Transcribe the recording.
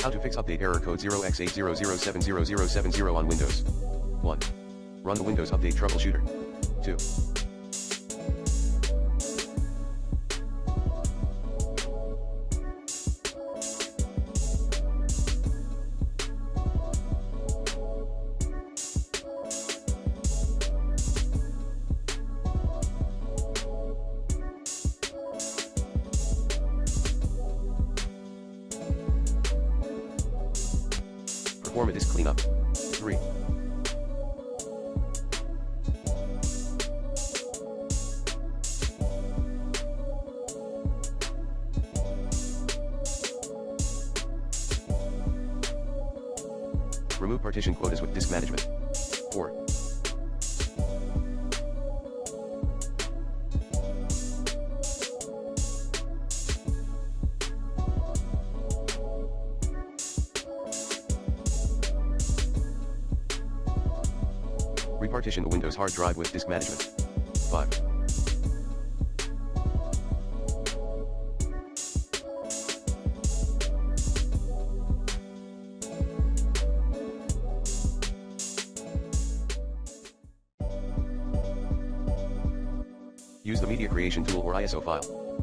How to fix update error code 0x80070070 on Windows. 1. Run the Windows Update Troubleshooter. 2. Perform a disk cleanup. 3. Remove partition quotas with disk management. 4. Repartition the Windows hard drive with disk management. 5. Use the media creation tool or ISO file.